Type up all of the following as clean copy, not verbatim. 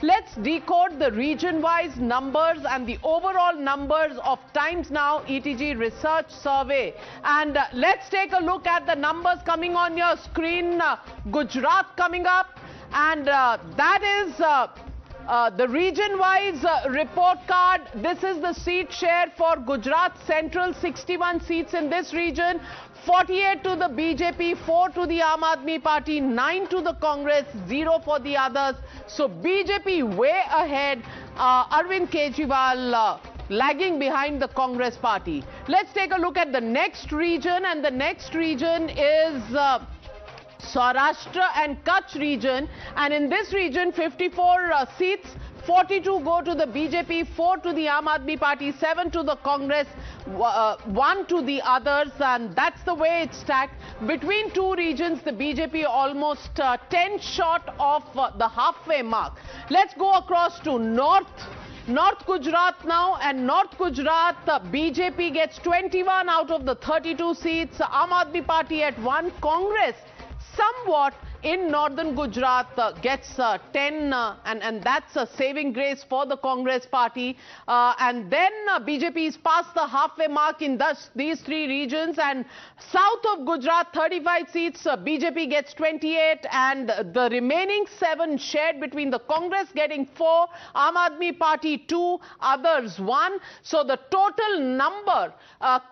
Let's decode the region-wise numbers and the overall numbers of Times Now ETG research survey. And let's take a look at the numbers coming on your screen. Gujarat coming up, and that is the region-wise report card. This is the seat share for Gujarat Central, 61 seats in this region, 48 to the BJP, 4 to the Aam Aadmi Party, 9 to the Congress, 0 for the others. So BJP way ahead, Arvind Kejriwal lagging behind the Congress party. Let's take a look at the next region, and the next region is Saurashtra and Kutch region, and in this region 54 seats, 42 go to the BJP, 4 to the Aam Aadmi Party, 7 to the Congress, 1 to the others, and that's the way it's stacked. Between two regions, the BJP almost 10 short of the halfway mark. Let's go across to North Gujarat now, and North Gujarat, BJP gets 21 out of the 32 seats, Aam Aadmi Party at 1, Congress somewhat in northern Gujarat gets 10, and that's a saving grace for the Congress party. And then BJP is past the halfway mark in these three regions, and south of Gujarat 35 seats, BJP gets 28, and the remaining 7 shared between the Congress getting 4, Aam Aadmi Party 2, others 1. So the total number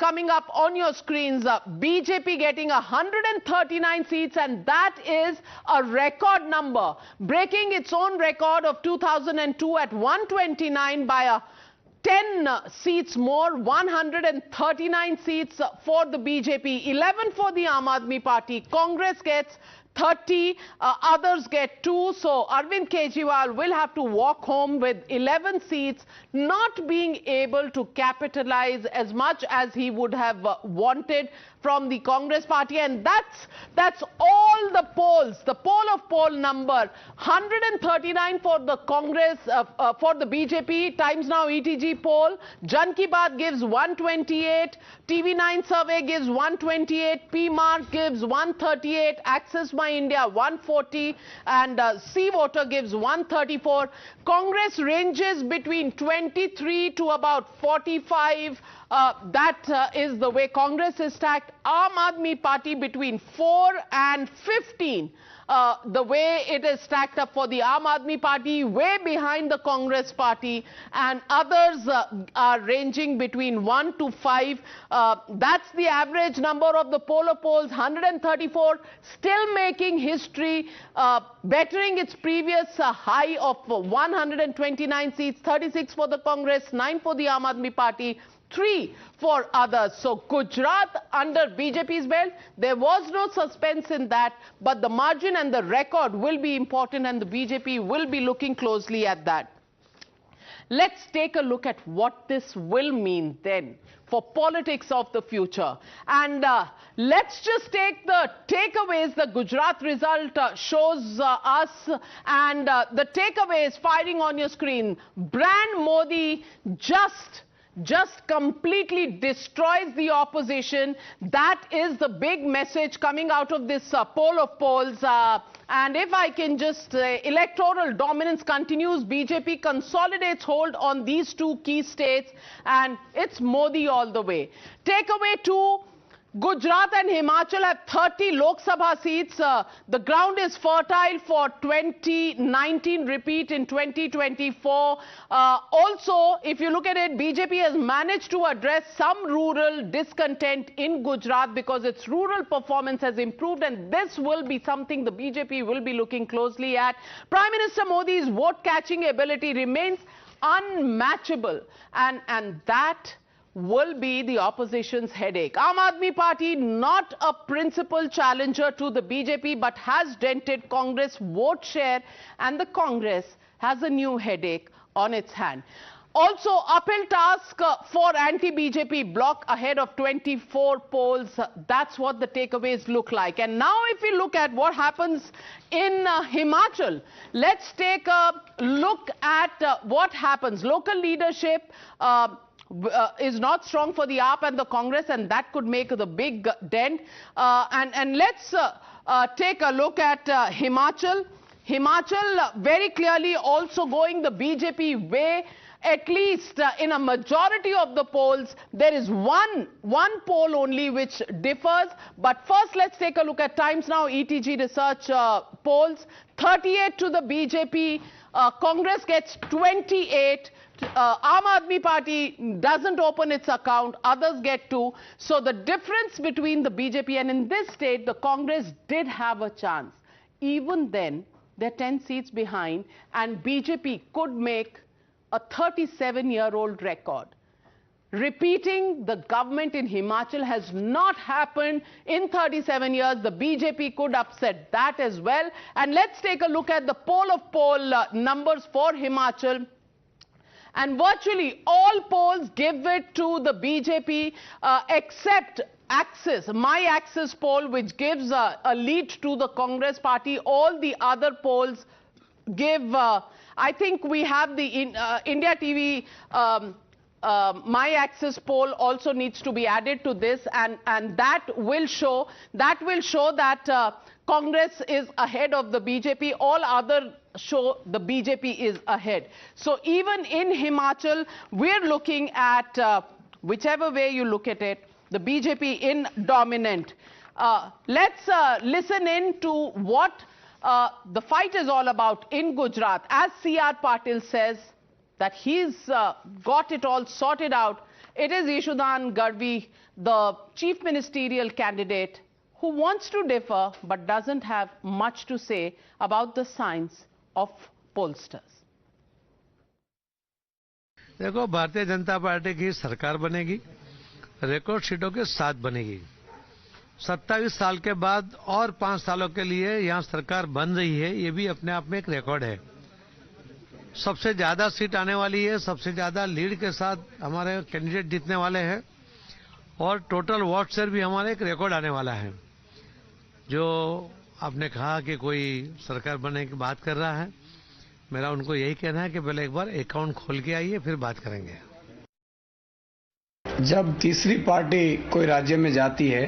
coming up on your screens, BJP getting 139 seats, and that is a record number, breaking its own record of 2002 at 129 by 10 seats more, 139 seats for the BJP, 11 for the Aam Aadmi Party. Congress gets 30, others get 2. So Arvind Kejriwal will have to walk home with 11 seats, not being able to capitalize as much as he would have wanted from the Congress party. And that's all the polls. The poll number, 139 for the Congress, for the BJP. Times Now ETG poll, Jan Ki Baat gives 128, TV9 survey gives 128, PMark gives 138, Access My India 140, and C Voter gives 134. Congress ranges between 23 to about 45. That is the way Congress is stacked. Aam Aadmi Party between 4 and 15. The way it is stacked up for the Aam Aadmi Party, way behind the Congress party, and others are ranging between 1 to 5. That's the average number of the poll of polls, 134, still making history, bettering its previous high of 129 seats, 36 for the Congress, 9 for the Aam Aadmi Party, 3 for others. So Gujarat under BJP's belt, there was no suspense in that, but the margin and the record will be important, and the BJP will be looking closely at that. Let's take a look at what this will mean then for politics of the future. And let's just take the takeaways the Gujarat result shows us. And the takeaway is firing on your screen. Brand Modi just completely destroys the opposition. That is the big message coming out of this poll of polls. And if I can just, electoral dominance continues. BJP consolidates hold on these two key states, and it's Modi all the way. Takeaway 2. Gujarat and Himachal have 30 Lok Sabha seats. The ground is fertile for 2019 repeat in 2024. Also, if you look at it, BJP has managed to address some rural discontent in Gujarat because its rural performance has improved, and this will be something the BJP will be looking closely at. Prime Minister Modi's vote-catching ability remains unmatchable, and that will be the opposition's headache. Aam Aadmi Party, not a principal challenger to the BJP, but has dented Congress vote share, and the Congress has a new headache on its hand. Also, uphill task for anti-BJP bloc ahead of 24 polls. That's what the takeaways look like. And now if we look at what happens in Himachal, let's take a look at what happens. Local leadership is not strong for the AAP and the Congress, and that could make the big dent. And let's take a look at Himachal. Himachal very clearly also going the BJP way. At least in a majority of the polls, there is one poll only which differs. But first, let's take a look at Times Now ETG research polls. 38 to the BJP. Congress gets 28. Aam Aadmi Party doesn't open its account. Others get 2. So the difference between the BJP and in this state, the Congress did have a chance. Even then, they're 10 seats behind, and BJP could make a 37-year-old record. Repeating the government in Himachal has not happened in 37 years. The BJP could upset that as well. And let's take a look at the poll of poll numbers for Himachal. And virtually all polls give it to the BJP except Axis, My Axis poll, which gives a lead to the Congress party. All the other polls give, I think we have the India TV My Axis poll also needs to be added to this, and that will show that Congress is ahead of the BJP. All other show the BJP is ahead. So even in Himachal, we're looking at whichever way you look at it, the BJP in dominant. Let's listen in to what the fight is all about in Gujarat. As C.R. Patil says that he's got it all sorted out, it is Ishudan Gadvi, the chief ministerial candidate, who wants to differ but doesn't have much to say about the signs of pollsters. देखो, Bharatiya Janata party की सरकार बनेगी, record सीटों के साथ बनेगी। 27 साल के बाद और 5 सालों के लिए यहां सरकार बन रही है, ये भी अपने आप में एक रिकॉर्ड है। सबसे ज्यादा सीट आने वाली है, सबसे ज्यादा लीड के साथ हमारे कैंडिडेट जीतने वाले हैं, और टोटल वोट शेयर भी हमारा एक रिकॉर्ड आने वाला है। जो आपने कहा कि कोई सरकार बनने की बात कर रहा है, मेरा उनको यही कहना है कि पहले एक बार अकाउंट खोल के आइए, फिर बात करेंगे। जब तीसरी पार्टी कोई राज्य में जाती है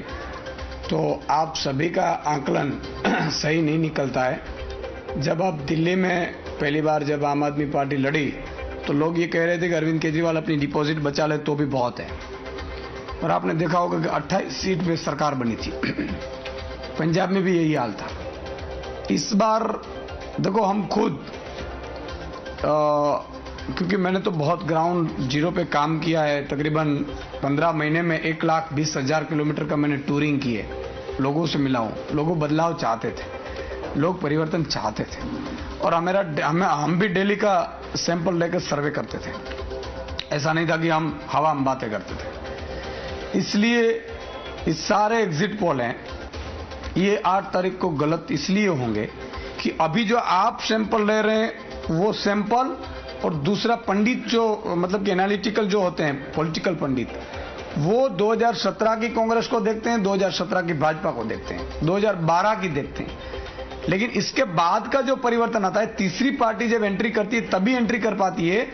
तो आप सभी का आकलन सही नहीं निकलता है। जब आप दिल्ली में पहली बार जब आम आदमी पार्टी लड़ी तो लोग ये कह रहे थे कि अरविंद केजरीवाल अपनी डिपॉजिट बचा ले तो भी बहुत है, और आपने देखा होगा कि 28 सीट में सरकार बनी थी। पंजाब में भी यही हाल था। इस बार देखो, हम खुद क्योंकि मैंने तो बहुत ग्राउंड जीरो पे काम किया है, तकरीबन 15 महीने में 1,20,000 किलोमीटर का मैंने टूरिंग की है, लोगों से मिला हूं। लोग बदलाव चाहते थे, लोग परिवर्तन चाहते थे, और हम भी डेली का सैंपल लेकर सर्वे करते थे। ऐसा नहीं था कि हम हवा में बातें करते थे। इसलिए इस सारे एग्जिट पोल हैं, ये 8 तारीख को गलत इसलिए होंगे कि अभी जो आप सैंपल ले रहे हैं वो सैंपल, और दूसरा पंडित जो मतलब कि एनालिटिकल जो होते हैं पॉलिटिकल पंडित, वो 2017 की कांग्रेस को देखते हैं, 2017 की भाजपा को देखते हैं, 2012 की देखते हैं। लेकिन इसके बाद का जो परिवर्तन आता है, तीसरी पार्टी जब एंट्री करती है तभी एंट्री कर पाती है।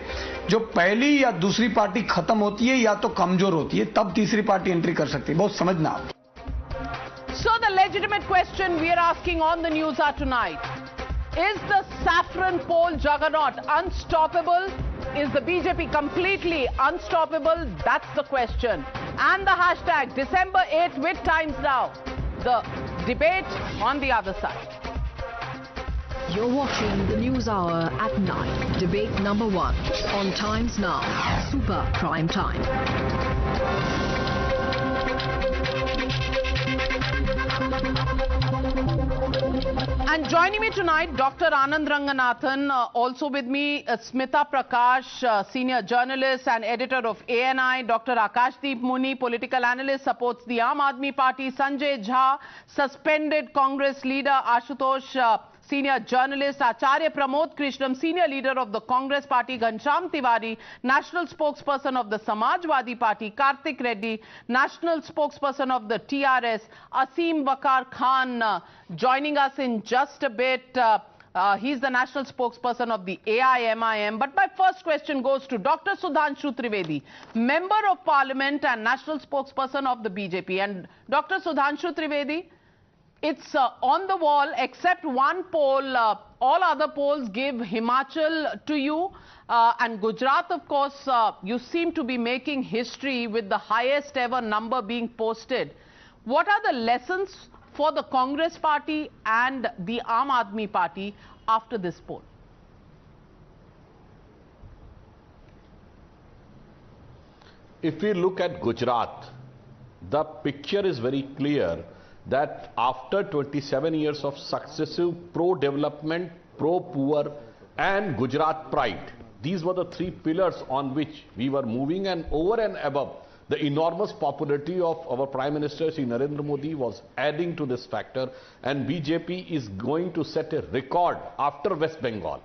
जो पहली या दूसरी पार्टी खत्म होती है या तो कमजोर होती है, तब तीसरी पार्टी एंट्री कर सकती है। बहुत समझना आप। So the legitimate question we are asking on the news hour tonight: is the saffron poll juggernaut unstoppable? Is the BJP completely unstoppable? That's the question. And the hashtag December 8 with Times Now. The debate on the other side. You're watching the News Hour at 9. Debate number 1 on Times Now. Super Prime Time. And joining me tonight, Dr. Anand Ranganathan, also with me, Smita Prakash, senior journalist and editor of ANI, Dr. Akashdeep Muni, political analyst, supports the Aam Aadmi Party, Sanjay Jha, suspended Congress leader, Ashutosh, senior journalist, Acharya Pramod Krishnam, senior leader of the Congress Party, Ghanshyam Tiwari, national spokesperson of the Samajwadi Party, Kartik Reddy, national spokesperson of the TRS, Asim Wakar Khan, joining us in just a bit. He's the national spokesperson of the AIMIM. But my first question goes to Dr. Sudhanshu Trivedi, member of parliament and national spokesperson of the BJP. And Dr. Sudhanshu Trivedi, It's on the wall, except one poll. All other polls give Himachal to you. And Gujarat, of course, you seem to be making history with the highest ever number being posted. What are the lessons for the Congress party and the Aam Aadmi party after this poll? If we look at Gujarat, the picture is very clear that after 27 years of successive pro-development, pro-poor and Gujarat pride, these were the three pillars on which we were moving, and over and above, the enormous popularity of our Prime Minister Shri Narendra Modi was adding to this factor, and BJP is going to set a record after West Bengal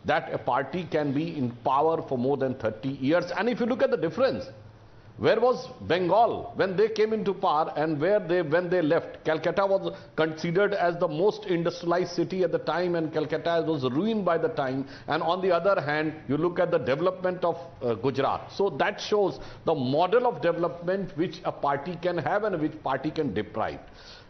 that a party can be in power for more than 30 years. And if you look at the difference, where was Bengal when they came into power and when they left? Calcutta was considered as the most industrialized city at the time, and Calcutta was ruined by the time. And on the other hand, you look at the development of Gujarat. So that shows the model of development which a party can have and which party can deprive.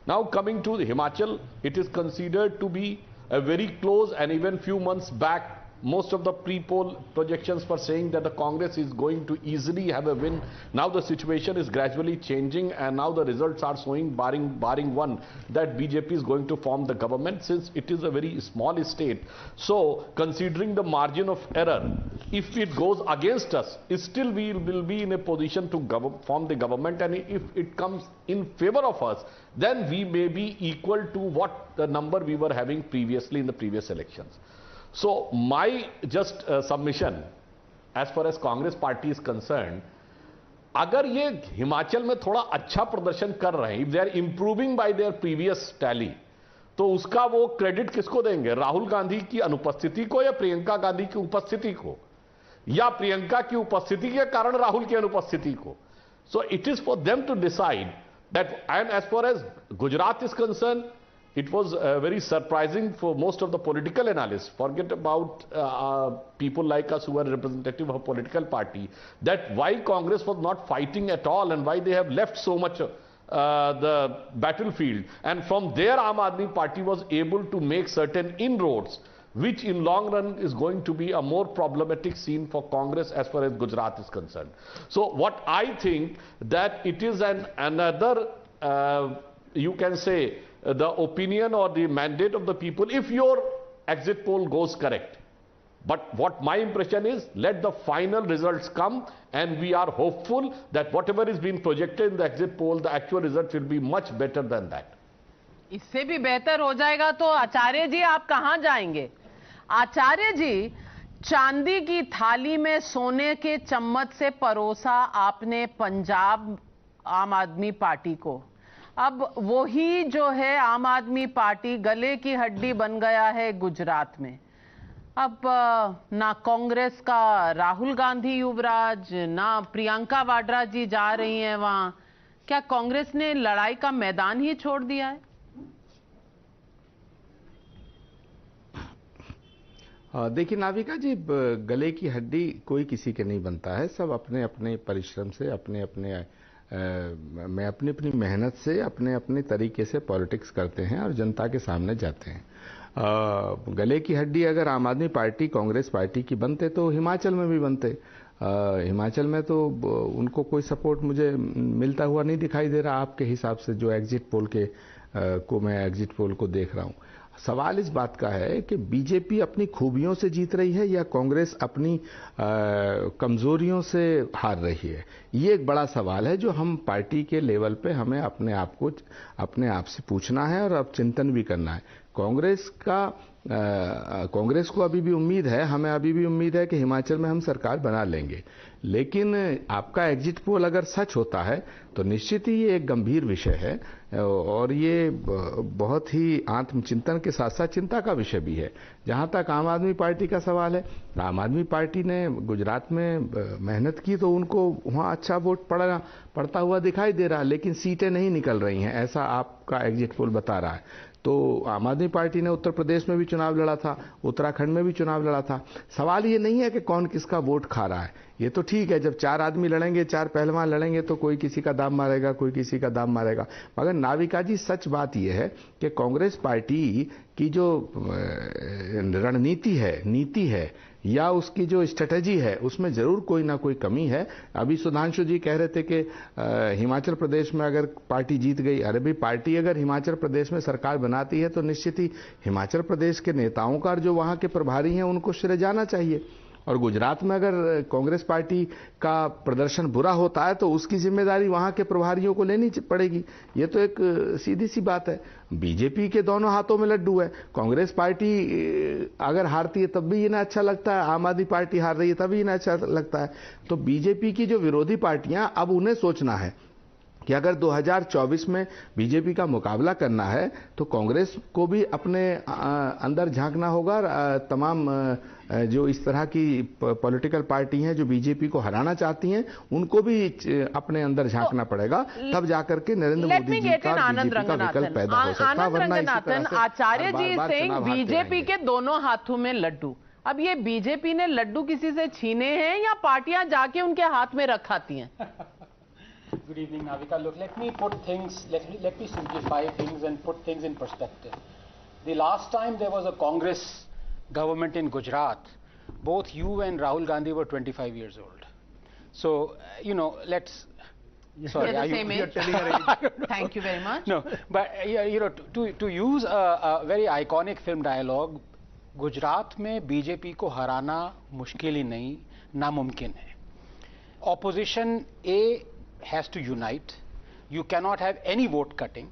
Now coming to Himachal, it is considered to be a very close, and even few months back, most of the pre-poll projections were saying that the Congress is going to easily have a win. Now the situation is gradually changing, and now the results are showing, barring one, that BJP is going to form the government, since it is a very small state. So considering the margin of error, if it goes against us, still we will be in a position to form the government, and if it comes in favor of us, then we may be equal to what the number we were having previously in the previous elections. So my just submission as far as Congress party is concerned, अगर ये हिमाचल में थोड़ा अच्छा प्रदर्शन कर रहे हैं, if they are improving by their previous tally, तो उसका वो क्रेडिट किसको देंगे? राहुल गांधी की अनुपस्थिति को या प्रियंका गांधी की उपस्थिति को, या प्रियंका की उपस्थिति के कारण राहुल की अनुपस्थिति को? So it is for them to decide that. And as far as Gujarat is concerned, it was very surprising for most of the political analysts, forget about people like us who are representative of a political party, that why Congress was not fighting at all and why they have left so much the battlefield. And from there, Aam Aadmi Party was able to make certain inroads, which in long run is going to be a more problematic scene for Congress as far as Gujarat is concerned. So what I think that it is another, you can say, the opinion or the mandate of the people, if your exit poll goes correct. But what my impression is, let the final results come, and we are hopeful that whatever is being projected in the exit poll, the actual result will be much better than that. इससे भी बेहतर हो जाएगा तो आचार्य जी आप कहां जाएंगे? आचार्य जी, चांदी की थाली में सोने के चम्मच से परोसा आपने पंजाब आम आदमी पार्टी को, अब वही जो है आम आदमी पार्टी गले की हड्डी बन गया है गुजरात में। अब ना कांग्रेस का राहुल गांधी युवराज, ना प्रियंका वाड्रा जी जा रही हैं वहां। क्या कांग्रेस ने लड़ाई का मैदान ही छोड़ दिया है? देखिए नाविका जी, गले की हड्डी कोई किसी के नहीं बनता है। सब अपने अपने परिश्रम से, अपने अपनी मेहनत से, अपने अपने तरीके से पॉलिटिक्स करते हैं और जनता के सामने जाते हैं। गले की हड्डी अगर आम आदमी पार्टी कांग्रेस पार्टी की बनते तो हिमाचल में भी बनते। हिमाचल में तो उनको कोई सपोर्ट मुझे मिलता हुआ नहीं दिखाई दे रहा आपके हिसाब से, जो एग्जिट पोल को मैं एग्जिट पोल को देख रहा हूं। सवाल इस बात का है कि बीजेपी अपनी खूबियों से जीत रही है या कांग्रेस अपनी कमजोरियों से हार रही है। ये एक बड़ा सवाल है जो हम पार्टी के लेवल पे हमें अपने आप से पूछना है और अब चिंतन भी करना है। कांग्रेस को अभी भी उम्मीद है, हमें अभी भी उम्मीद है कि हिमाचल में हम सरकार बना लेंगे, लेकिन आपका एग्जिट पोल अगर सच होता है तो निश्चित ही ये एक गंभीर विषय है और ये बहुत ही आत्मचिंतन के साथ साथ चिंता का विषय भी है। जहां तक आम आदमी पार्टी का सवाल है, आम आदमी पार्टी ने गुजरात में मेहनत की तो उनको वहां अच्छा वोट पड़ता हुआ दिखाई दे रहा है, लेकिन सीटें नहीं निकल रही हैं, ऐसा आपका एग्जिट पोल बता रहा है। तो आम आदमी पार्टी ने उत्तर प्रदेश में भी चुनाव लड़ा था, उत्तराखंड में भी चुनाव लड़ा था। सवाल ये नहीं है कि कौन किसका वोट खा रहा है, ये तो ठीक है, जब 4 आदमी लड़ेंगे, 4 पहलवान लड़ेंगे तो कोई किसी का दाम मारेगा, कोई किसी का दाम मारेगा। मगर नाविका जी, सच बात यह है कि कांग्रेस पार्टी की जो रणनीति है, नीति है, या उसकी जो स्ट्रेटजी है, उसमें जरूर कोई ना कोई कमी है। अभी सुधांशु जी कह रहे थे कि हिमाचल प्रदेश में अगर पार्टी जीत गई, अरे भाई, पार्टी अगर हिमाचल प्रदेश में सरकार बनाती है तो निश्चित ही हिमाचल प्रदेश के नेताओं का और जो वहां के प्रभारी हैं उनको श्रेय जाना चाहिए। और गुजरात में अगर कांग्रेस पार्टी का प्रदर्शन बुरा होता है तो उसकी जिम्मेदारी वहां के प्रभारियों को लेनी पड़ेगी। ये तो एक सीधी सी बात है। बीजेपी के दोनों हाथों में लड्डू है। कांग्रेस पार्टी अगर हारती है तब भी इन्हें अच्छा लगता है, आम आदमी पार्टी हार रही है तब भी इन्हें अच्छा लगता है। तो बीजेपी की जो विरोधी पार्टियां, अब उन्हें सोचना है कि अगर 2024 में बीजेपी का मुकाबला करना है तो कांग्रेस को भी अपने अंदर झांकना होगा। तमाम जो इस तरह की पॉलिटिकल पार्टी हैं जो बीजेपी को हराना चाहती हैं, उनको भी अपने अंदर झांकना पड़ेगा, तब जाकर के नरेंद्र मोदी जी का बीजेपी का विकल्प पैदा हो सकता है। वरना इसी तरह से आचार्य जी सिंह, बीजेपी के दोनों हाथों में लड्डू। अब ये बीजेपी ने लड्डू किसी से छीने हैं या पार्टियां जाके उनके हाथ में रखाती हैं? Good evening, Navika. Look, let me simplify things and put things in perspective. The last time there was a Congress government in Gujarat, both you and Rahul Gandhi were 25 years old. So, let's... Sorry, the same age. Thank you very much. No, but, to use a very iconic film dialogue, Gujarat में BJP को हराना मुश्किल ही नहीं, नामुमकिन है। Opposition A has to unite. You cannot have any vote cutting.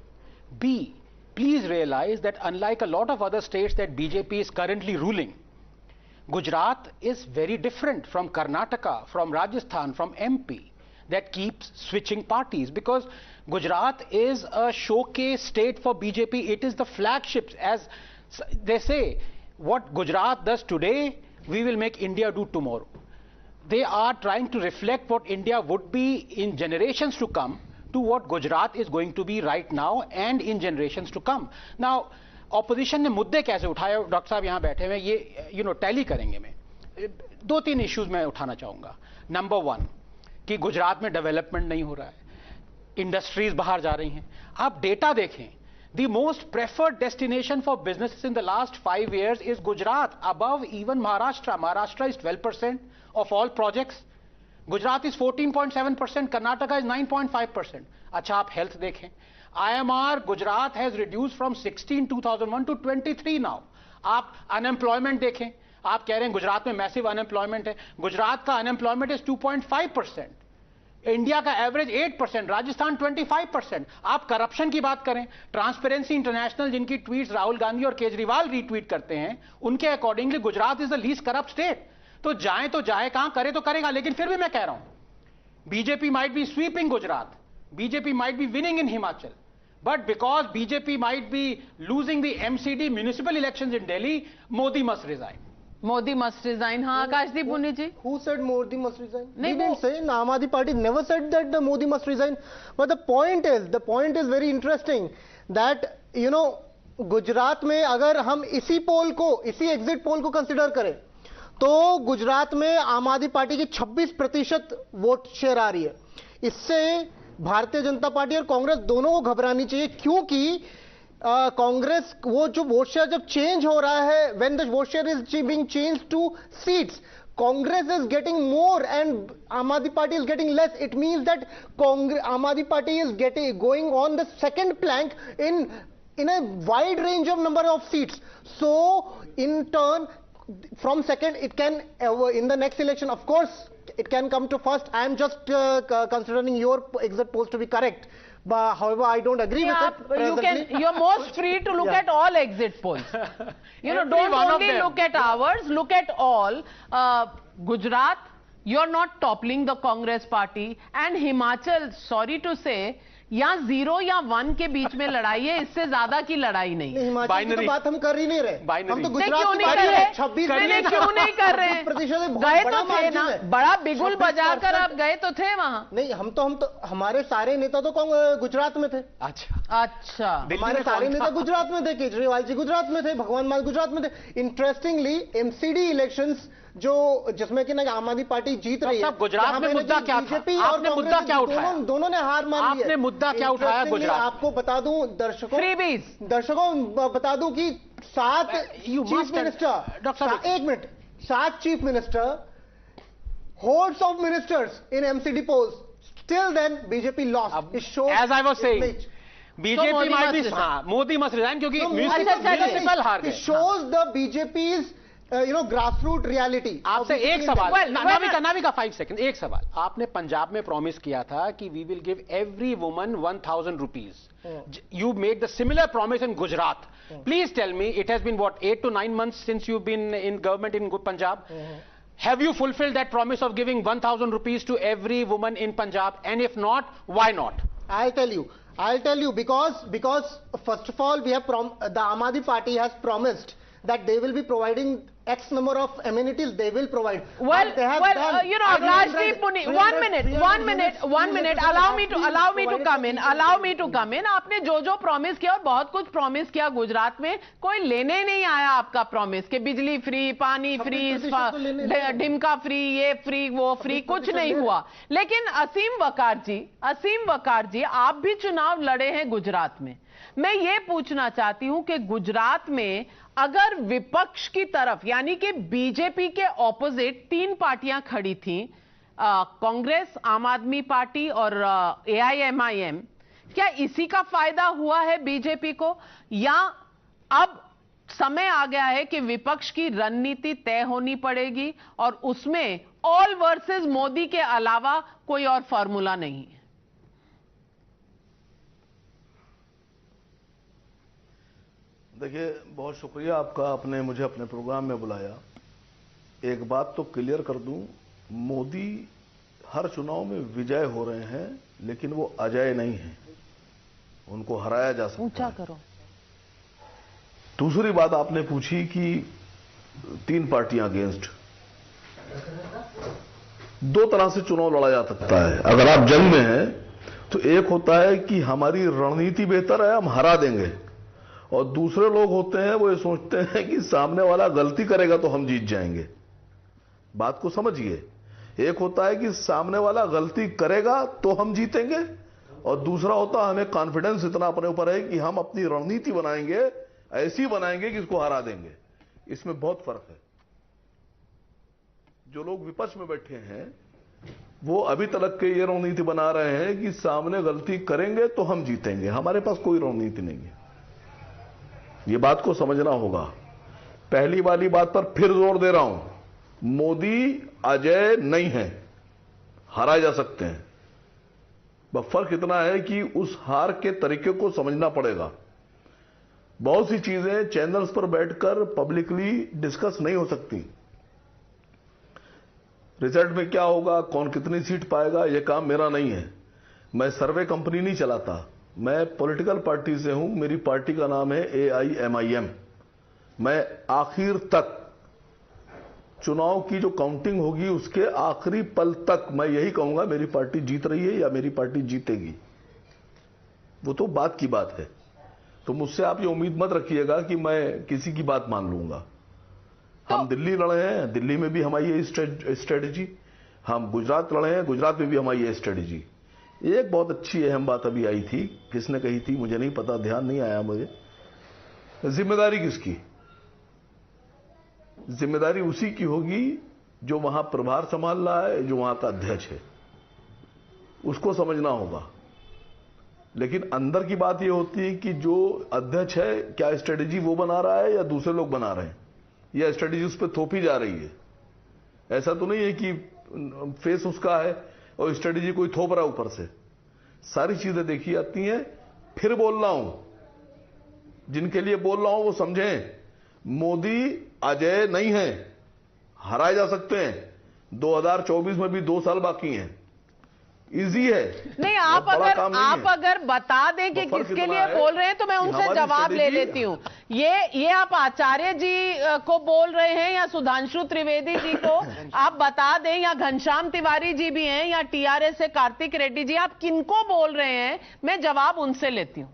B, please realize that unlike a lot of other states that BJP is currently ruling, Gujarat is very different from Karnataka, from Rajasthan, from MP, that keeps switching parties, because Gujarat is a showcase state for BJP. It is the flagship. As they say, what Gujarat does today, we will make India do tomorrow. They are trying to reflect what India would be in generations to come to what Gujarat is going to be right now and in generations to come. Now, opposition ने मुद्दे कैसे उठाए, doctor साहब यहाँ बैठे हुए, ये tally करेंगे। मैं 2-3 इश्यूज में उठाना चाहूँगा। नंबर 1 कि गुजरात में डेवलपमेंट नहीं हो रहा है, इंडस्ट्रीज बाहर जा रही हैं। आप डेटा देखें, the most preferred destination for businesses in the last 5 years is Gujarat, above even Maharashtra. Maharashtra is 12% of all projects. Gujarat is 14.7%, Karnataka is 9.5%. अच्छा, आप हेल्थ देखें, IMR Gujarat has reduced from 16 2001 to 23 now. आप unemployment देखें, आप कह रहे हैं गुजरात में मैसिव अनएम्प्लॉयमेंट है, गुजरात का अनएम्प्लॉयमेंट इज 2.5%, इंडिया का एवरेज 8%, राजस्थान 25%। आप करप्शन की बात करें, ट्रांसपेरेंसी इंटरनेशनल जिनकी ट्वीट्स राहुल गांधी और केजरीवाल रीट्वीट करते हैं, उनके accordingly Gujarat is the least corrupt state. तो जाए कहां, करे तो करेगा। लेकिन फिर भी मैं कह रहा हूं, BJP might be sweeping Gujarat, BJP might be winning in Himachal, but because BJP might be losing the MCD municipal elections in Delhi, Modi must resign. Modi must resign. हाँ, आकाशदीप मुनि जी. Who said Modi must resign? We didn't say. Aam Aadmi Party never said that the Modi must resign. But the point is very interesting that, Gujarat में अगर हम इसी exit poll को consider करें तो गुजरात में आम आदमी पार्टी की 26% वोट शेयर आ रही है। इससे भारतीय जनता पार्टी और कांग्रेस दोनों को घबरानी चाहिए, क्योंकि कांग्रेस वो जो वोट शेयर जब चेंज हो रहा है, when the vote share is being change two seats, Congress is getting more and Aam Aadmi Party is getting less. It means that Aam Aadmi Party is going on the second plank in a wide range of number of seats. So in turn, from second, it can in the next election, of course, it can come to first. I am just considering your exit polls to be correct. But however, I don't agree with it. You're most free to look at all exit polls. Don't only look at ours, look at all. Gujarat, you're not toppling the Congress party, and Himachal, sorry to say, या 0 या 1 के बीच में लड़ाई है, इससे ज्यादा की लड़ाई नहीं। हिमाचल की तो बात हम कर ही नहीं रहे, हम तो गुजरात क्यों नहीं कर रहे? 26 क्यों नहीं कर रहे? गए तो थे ना, बड़ा बिगुल बजाकर आप गए तो थे वहां। नहीं, हम तो हमारे सारे नेता तो गुजरात में थे। अच्छा, हमारे सारे नेता गुजरात में थे, केजरीवाल जी गुजरात में थे, भगवान मान गुजरात में थे। इंटरेस्टिंगली एमसीडी इलेक्शंस जो जिसमें कि ना आम आदमी पार्टी जीत रही है, गुजरात में मुद्दा क्या था? आपने मुद्दा क्या उठाया? दोनों ने हार मान ली है। आपने मुद्दा क्या उठाया गुजरात? आपको बता दूं दर्शकों बता दूं कि 7 chief minister, 1 minute, 7 chief minister, hordes of ministers in MCD polls. Still then, BJP lost. It shows, as I was saying, BJP might be, Modi must resign क्योंकि म्यूनिसिपल हार गए. It shows the BJP's grassroots reality. आपसे एक सवाल, नावी का 5 second, एक सवाल. आपने पंजाब में प्रॉमिस किया था कि we will give every woman 1,000 rupees. You made the similar promise in Gujarat. Please tell me, it has been what, 8 to 9 months since you've been in government in Punjab? Have you fulfilled that promise of giving 1,000 rupees to every woman in Punjab? And if not, why not? I'll tell you because first of all, the Aam Aadmi Party has promised that they will be providing X number of amenities. They will provide. Well, Rajdeep Muni, one minute. Allow me to come in. आपने जो promise किया और बहुत कुछ promise किया गुजरात में, कोई लेने नहीं आया आपका प्रॉमिस कि बिजली फ्री, पानी फ्री, ढिमका फ्री, ये फ्री, वो फ्री, कुछ नहीं हुआ। लेकिन असीम वकार जी आप भी चुनाव लड़े हैं गुजरात में। मैं ये पूछना चाहती हूं कि गुजरात में अगर विपक्ष की तरफ यानी कि बीजेपी के ऑपोजिट 3 पार्टियां खड़ी थीं, कांग्रेस, आम आदमी पार्टी और AIMIM, क्या इसी का फायदा हुआ है बीजेपी को, या अब समय आ गया है कि विपक्ष की रणनीति तय होनी पड़ेगी और उसमें ऑल वर्सेस मोदी के अलावा कोई और फॉर्मूला नहीं है? देखिए, बहुत शुक्रिया आपका, आपने मुझे अपने प्रोग्राम में बुलाया। एक बात तो क्लियर कर दूं, मोदी हर चुनाव में विजय हो रहे हैं, लेकिन वो अजय नहीं हैं, उनको हराया जा सकता है। ऊंचा करो। दूसरी बात आपने पूछी कि 3 पार्टियां अगेंस्ट, 2 तरह से चुनाव लड़ा जा सकता है। अगर आप जंग में हैं तो एक होता है कि हमारी रणनीति बेहतर है, हम हरा देंगे, और दूसरे लोग होते हैं वो ये सोचते हैं कि सामने वाला गलती करेगा तो हम जीत जाएंगे। बात को समझिए, एक होता है कि सामने वाला गलती करेगा तो हम जीतेंगे, और दूसरा होता है हमें कॉन्फिडेंस इतना अपने ऊपर है कि हम अपनी रणनीति बनाएंगे, ऐसी बनाएंगे कि इसको हरा देंगे। इसमें बहुत फर्क है। जो लोग विपक्ष में बैठे हैं वो अभी तक के ये रणनीति बना रहे हैं कि सामने गलती करेंगे तो हम जीतेंगे। हमारे पास कोई रणनीति नहीं है, ये बात को समझना होगा। पहली वाली बात पर फिर जोर दे रहा हूं, मोदी अजय नहीं है, हारा जा सकते हैं। बस फर्क इतना है कि उस हार के तरीके को समझना पड़ेगा। बहुत सी चीजें चैनल्स पर बैठकर पब्लिकली डिस्कस नहीं हो सकती। रिजल्ट में क्या होगा, कौन कितनी सीट पाएगा, यह काम मेरा नहीं है। मैं सर्वे कंपनी नहीं चलाता, मैं पॉलिटिकल पार्टी से हूं। मेरी पार्टी का नाम है AIMIM। मैं आखिर तक चुनाव की जो काउंटिंग होगी उसके आखिरी पल तक मैं यही कहूंगा मेरी पार्टी जीत रही है या मेरी पार्टी जीतेगी। वो तो बात की बात है। तो मुझसे आप ये उम्मीद मत रखिएगा कि मैं किसी की बात मान लूंगा। हम दिल्ली लड़े हैं, दिल्ली में भी हमारी ये स्ट्रेटेजी। हम गुजरात लड़े हैं, गुजरात में भी हमारी ये स्ट्रेटेजी। एक बहुत अच्छी अहम बात अभी आई थी, किसने कही थी मुझे नहीं पता, ध्यान नहीं आया मुझे। जिम्मेदारी किसकी? जिम्मेदारी उसी की होगी जो वहां प्रभार संभाल रहा है, जो वहां का अध्यक्ष है, उसको समझना होगा। लेकिन अंदर की बात यह होती है कि जो अध्यक्ष है क्या स्ट्रेटेजी वो बना रहा है या दूसरे लोग बना रहे हैं, या स्ट्रेटेजी उस पर थोपी जा रही है। ऐसा तो नहीं है कि फेस उसका है और स्ट्रेटेजी कोई थोप रहा है ऊपर से। सारी चीजें देखी जाती हैं। फिर बोल रहा हूं, जिनके लिए बोल रहा हूं वो समझें, मोदी अजय नहीं है, हराए जा सकते हैं। 2024 में भी 2 साल बाकी हैं। इजी है। नहीं, आप अगर बता दें कि किसके लिए बोल रहे हैं तो मैं उनसे जवाब ले लेती हूँ। ये आप आचार्य जी को बोल रहे हैं या सुधांशु त्रिवेदी जी को आप बता दें, या घनश्याम तिवारी जी भी हैं या टीआरएस से कार्तिक रेड्डी जी, आप किनको बोल रहे हैं, मैं जवाब उनसे लेती हूँ।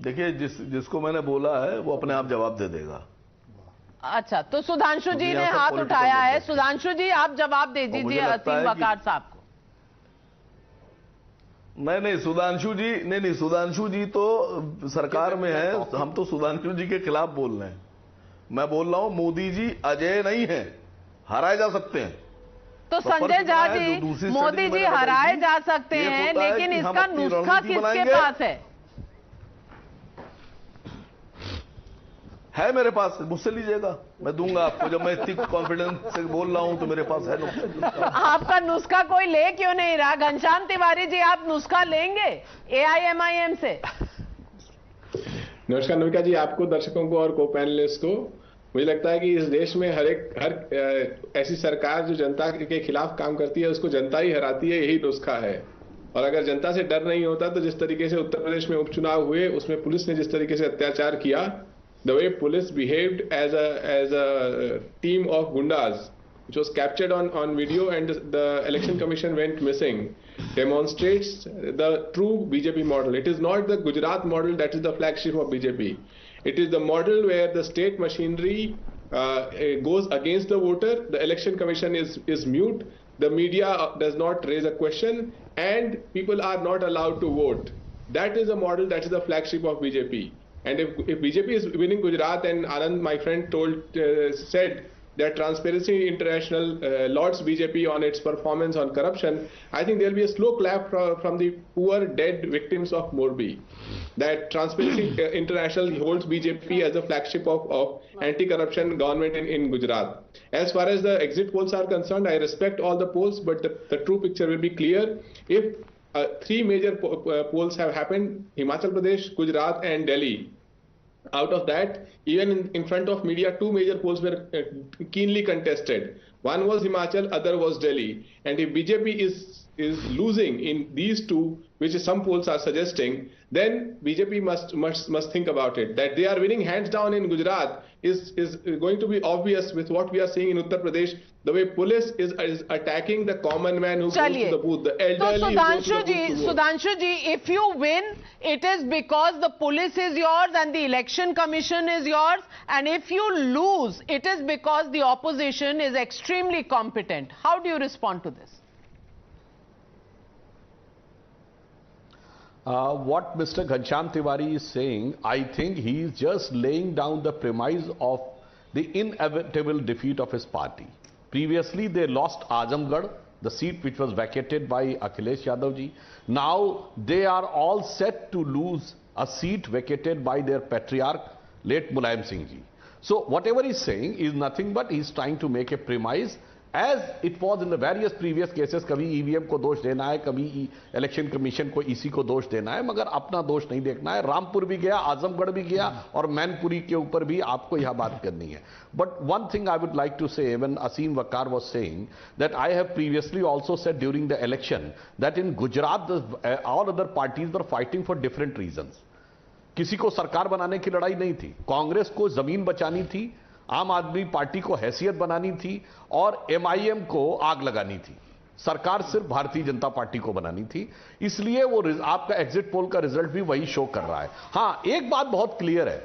देखिए, जिसको मैंने बोला है वो अपने आप जवाब दे देगा। अच्छा, तो सुधांशु जी ने हाथ उठाया है। सुधांशु जी, आप जवाब दे दीजिए असीम वकार साहब को। नहीं, सुधांशु जी तो सरकार में है, हम तो सुधांशु जी के खिलाफ बोल रहे हैं। मैं बोल रहा हूं मोदी जी अजय नहीं है, हराए जा सकते हैं। तो संजय झा जी, मोदी जी हराए जा सकते हैं, लेकिन इसका नुस्खा किसके पास है मेरे पास, मुझसे लीजिएगा, मैं दूंगा आपको। जब मैं इतनी कॉन्फिडेंस से बोल रहा हूं तो मेरे पास है नुस्खा। आपका नुस्खा कोई ले क्यों नहीं रहा? घनश्याम तिवारी जी, आप नुस्खा लेंगे एआईएमआईएम से? नमस्कार नमिका जी, आपको, दर्शकों को और को पैनलिस्ट को। मुझे लगता है कि इस देश में हर ऐसी सरकार जो जनता के खिलाफ काम करती है उसको जनता ही हराती है, यही नुस्खा है। और अगर जनता से डर नहीं होता तो जिस तरीके से उत्तर प्रदेश में उपचुनाव हुए उसमें पुलिस ने जिस तरीके से अत्याचार किया, the way police behaved as a team of gundas, which was captured on video and the election commission went missing, demonstrates the true BJP model. It is not the Gujarat model that is the flagship of BJP. It is the model where the state machinery goes against the voter, the election commission is mute, the media does not raise a question, and people are not allowed to vote. That is a model that is the flagship of BJP. And if BJP is winning Gujarat, and Anand, my friend, said that Transparency International lauds BJP on its performance on corruption, I think there will be a slow clap from the poor dead victims of Morbi. That Transparency International holds BJP as the flagship of anti-corruption government in Gujarat. As far as the exit polls are concerned, I respect all the polls, but the true picture will be clear if three major polls have happened: Himachal Pradesh, Gujarat and Delhi. Out of that, even in front of media, two major polls were keenly contested. One was Himachal, other was Delhi. And if BJP is losing in these two, which some polls are suggesting, then BJP must think about it. That they are winning hands down in Gujarat is going to be obvious with what we are seeing in Uttar Pradesh. The way police is attacking the common man who goes to the booth, the elderly who goes to the booth to vote. Sudhanshu ji, if you win, it is because the police is yours and the election commission is yours. And if you lose, it is because the opposition is extremely competent. How do you respond to this? What Mr. Ghanshyam Tiwari is saying, I think he is just laying down the premise of the inevitable defeat of his party. Previously, they lost Azamgarh, the seat which was vacated by Akhilesh Yadav ji. Now, they are all set to lose a seat vacated by their patriarch, late Mulayam Singh ji. So, whatever he's saying is nothing but he's trying to make a premise, as it was in the various previous cases. कभी EVM को दोष देना है, कभी election commission को इसी को दोष देना है, मगर अपना दोष नहीं देखना है. रामपुर भी गया, आजमगढ़ भी गया और मैनपुरी के ऊपर भी आपको यह बात करनी है. But one thing I would like to say, when Asim Wakar was saying that I have previously also said during the election that in Gujarat all other parties were fighting for different reasons. किसी को सरकार बनाने की लड़ाई नहीं थी, कांग्रेस को जमीन बचानी थी, आम आदमी पार्टी को हैसियत बनानी थी और एमआईएम को आग लगानी थी. सरकार सिर्फ भारतीय जनता पार्टी को बनानी थी. इसलिए वो आपका एग्जिट पोल का रिजल्ट भी वही शो कर रहा है. हां, एक बात बहुत क्लियर है,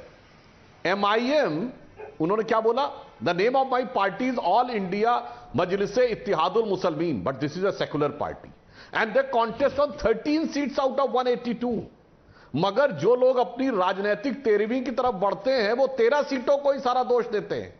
एमआईएम, उन्होंने क्या बोला? The name of my party is all India Majlise Ittehadul Muslimeen, but this is a secular party and they contest on 13 seats out of 182. मगर जो लोग अपनी राजनीतिक तेरहवीं की तरफ बढ़ते हैं वो 13 सीटों को ही सारा दोष देते हैं.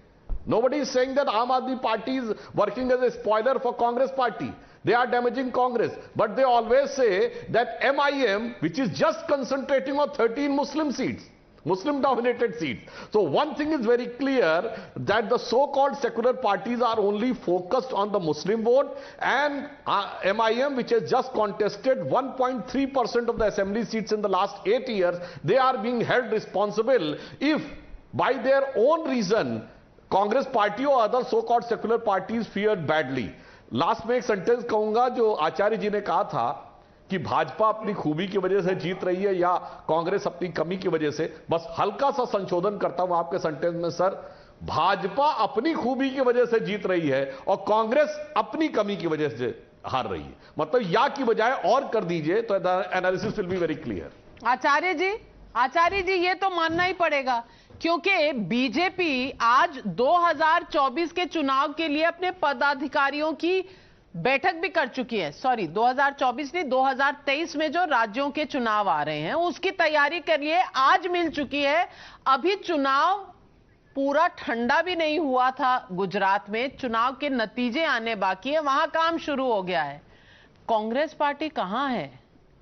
Nobody is saying that Aam Aadmi Party is working as a spoiler for Congress party. They are damaging Congress. But they always say that MIM, which is just concentrating on 13 Muslim seats, Muslim-dominated seats. So one thing is very clear, that the so-called secular parties are only focused on the Muslim vote, and MIM, which has just contested 1.3% of the assembly seats in the last 8 years, they are being held responsible if, by their own reason, Congress party और other so called secular parties feared badly. Last में एक sentence कहूंगा जो आचार्य जी ने कहा था कि भाजपा अपनी खूबी की वजह से जीत रही है या कांग्रेस अपनी कमी की वजह से। बस हल्का सा संशोधन करता हूं आपके सेंटेंस में सर, भाजपा अपनी खूबी की वजह से जीत रही है और कांग्रेस अपनी कमी की वजह से हार रही है। मतलब या की बजाय और कर दीजिए तो analysis will be very clear. Acharya ji ये तो मानना ही पड़ेगा, क्योंकि बीजेपी आज 2024 के चुनाव के लिए अपने पदाधिकारियों की बैठक भी कर चुकी है। सॉरी 2024 नहीं, 2023 में जो राज्यों के चुनाव आ रहे हैं उसकी तैयारी के लिए आज मिल चुकी है। अभी चुनाव पूरा ठंडा भी नहीं हुआ था गुजरात में, चुनाव के नतीजे आने बाकी है, वहां काम शुरू हो गया है। कांग्रेस पार्टी कहां है,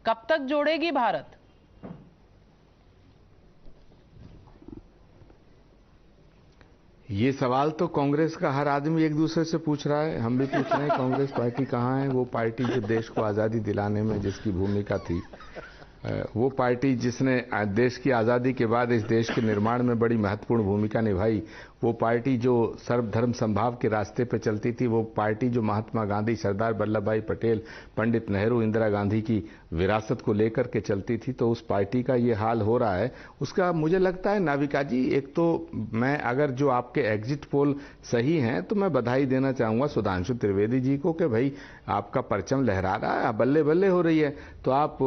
कब तक जोड़ेगी भारत? ये सवाल तो कांग्रेस का हर आदमी एक दूसरे से पूछ रहा है, हम भी पूछ रहे हैं कांग्रेस पार्टी कहाँ है। वो पार्टी जो देश को आज़ादी दिलाने में जिसकी भूमिका थी, वो पार्टी जिसने देश की आज़ादी के बाद इस देश के निर्माण में बड़ी महत्वपूर्ण भूमिका निभाई, वो पार्टी जो सर्वधर्म समभाव के रास्ते पर चलती थी, वो पार्टी जो महात्मा गांधी, सरदार वल्लभ भाई पटेल, पंडित नेहरू, इंदिरा गांधी की विरासत को लेकर के चलती थी, तो उस पार्टी का ये हाल हो रहा है। उसका मुझे लगता है नाविका जी, एक तो मैं अगर जो आपके एग्जिट पोल सही हैं तो मैं बधाई देना चाहूँगा सुधांशु त्रिवेदी जी को कि भाई आपका परचम लहरा रहा है, बल्ले बल्ले हो रही है। तो आप